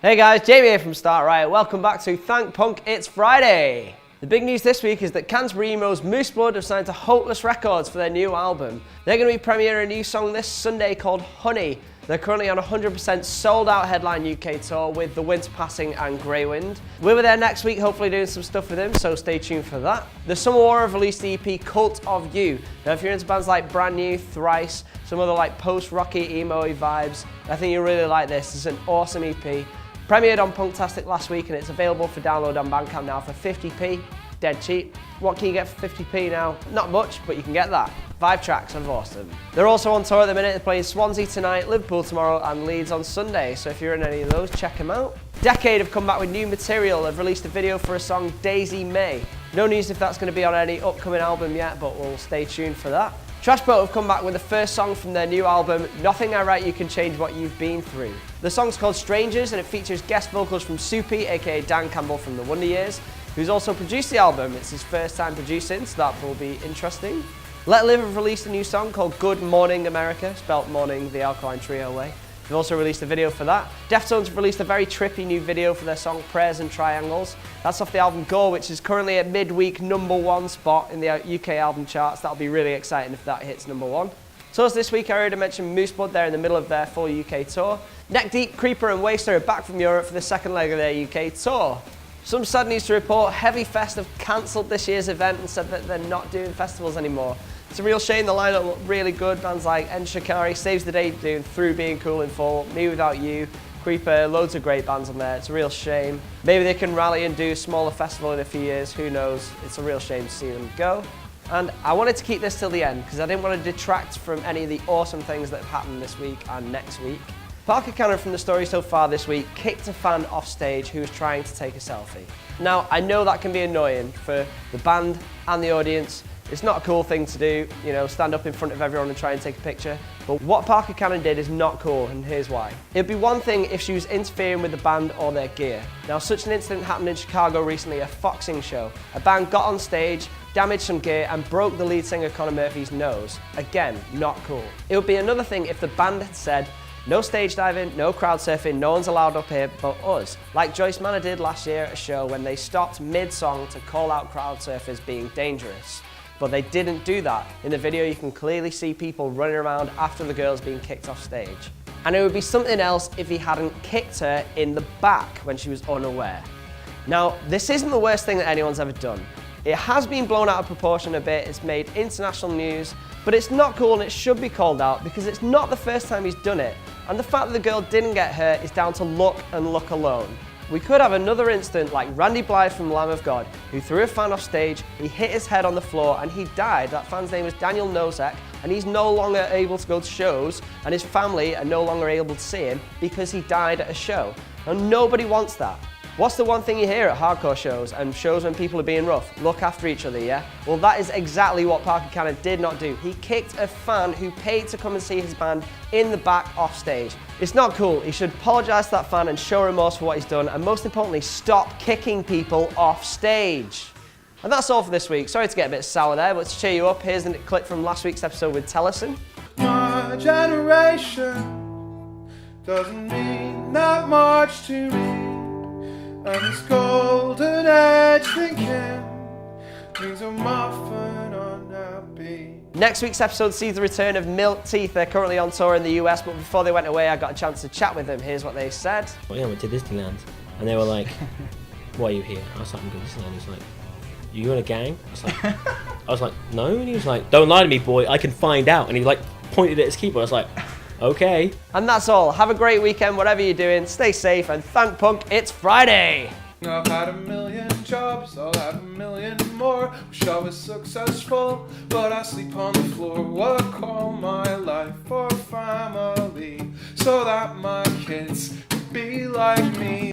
Hey guys, Jamie here from Riot. Welcome back to Thank Punk, it's Friday! The big news this week is that Canterbury Emo's Moose Blood have signed to Hopeless Records for their new album. They're going to be premiering a new song this Sunday called Honey. They're currently on a 100% sold out headline UK tour with The Winter Passing and Grey Wind. We'll be there next week, hopefully doing some stuff with him, so stay tuned for that. The Summer War have released the EP Cult of You. Now if you're into bands like Brand New, Thrice, some other like post-rocky, emo-y vibes, I think you'll really like this. It's an awesome EP. Premiered on Punktastic last week and it's available for download on Bandcamp now for 50p. Dead cheap. What can you get for 50p now? Not much, but you can get that. 5 tracks of awesome. They're also on tour at the minute. They're playing Swansea tonight, Liverpool tomorrow and Leeds on Sunday. So if you're in any of those, check them out. Decade have come back with new material. They've released a video for a song, Daisy May. No news if that's going to be on any upcoming album yet, but we'll stay tuned for that. Trashboat have come back with the first song from their new album, Nothing I Write You Can Change What You've Been Through. The song's called Strangers and it features guest vocals from Soupy, aka Dan Campbell from The Wonder Years, who's also produced the album. It's his first time producing, so that will be interesting. Let Live have released a new song called Good Morning America, spelt morning the Alkaline Trio way. They've also released a video for that. Deftones have released a very trippy new video for their song Prayers and Triangles. That's off the album Go, which is currently at midweek #1 spot in the UK album charts. That'll be really exciting if that hits #1. Tours this week, I already mentioned Moose Blood, they're in the middle of their full UK tour. Neck Deep, Creeper and Waster are back from Europe for the second leg of their UK tour. Some sad news to report, Hevy Fest have cancelled this year's event and said that they're not doing festivals anymore. It's a real shame, the lineup looked really good. Bands like End Shikari, Saves the Day doing Through Being Cool in Full, Me Without You, Creeper, loads of great bands on there. It's a real shame. Maybe they can rally and do a smaller festival in a few years, who knows. It's a real shame to see them go. And I wanted to keep this till the end because I didn't want to detract from any of the awesome things that have happened this week and next week. Parker Cannon from The Story So Far this week kicked a fan off stage who was trying to take a selfie. Now, I know that can be annoying for the band and the audience. It's not a cool thing to do, you know, stand up in front of everyone and try and take a picture. But what Parker Cannon did is not cool, and here's why. It'd be one thing if she was interfering with the band or their gear. Now, such an incident happened in Chicago recently, a foxing show. A band got on stage, damaged some gear, and broke the lead singer Conor Murphy's nose. Again, not cool. It would be another thing if the band had said, no stage diving, no crowd surfing, no one's allowed up here but us. Like Joyce Manor did last year at a show when they stopped mid-song to call out crowd surfers being dangerous. But they didn't do that. In the video you can clearly see people running around after the girl's being kicked off stage. And it would be something else if he hadn't kicked her in the back when she was unaware. Now, this isn't the worst thing that anyone's ever done. It has been blown out of proportion a bit, it's made international news, but it's not cool and it should be called out because it's not the first time he's done it. And the fact that the girl didn't get hurt is down to luck and luck alone. We could have another incident like Randy Blythe from Lamb of God, who threw a fan off stage, he hit his head on the floor and he died. That fan's name is Daniel Nosek and he's no longer able to go to shows and his family are no longer able to see him because he died at a show. And nobody wants that. What's the one thing you hear at hardcore shows and shows when people are being rough? Look after each other, yeah? Well, that is exactly what Parker Cannon did not do. He kicked a fan who paid to come and see his band in the back off stage. It's not cool. He should apologise to that fan and show remorse for what he's done, and most importantly, stop kicking people off stage. And that's all for this week. Sorry to get a bit sour there, but to cheer you up, here's a clip from last week's episode with Tellison. My generation doesn't mean that much to me. And this golden age thinking means I'm often unhappy. Next week's episode sees the return of Milk Teeth. They're currently on tour in the US, but before they went away, I got a chance to chat with them. Here's what they said. Well, yeah, I went to Disneyland, and they were like, "Why are you here?" I was like, "I'm going to Disneyland." He was like, "You in a gang?" I was like, "No," and he was like, "Don't lie to me, boy. I can find out." And he like pointed at his keyboard. I was like, "Okay." And that's all. Have a great weekend, whatever you're doing. Stay safe, and thank Punk, it's Friday. I've had a million jobs, I'll have a million more. Wish I was successful, but I sleep on the floor. Work all my life for family, so that my kids could be like me.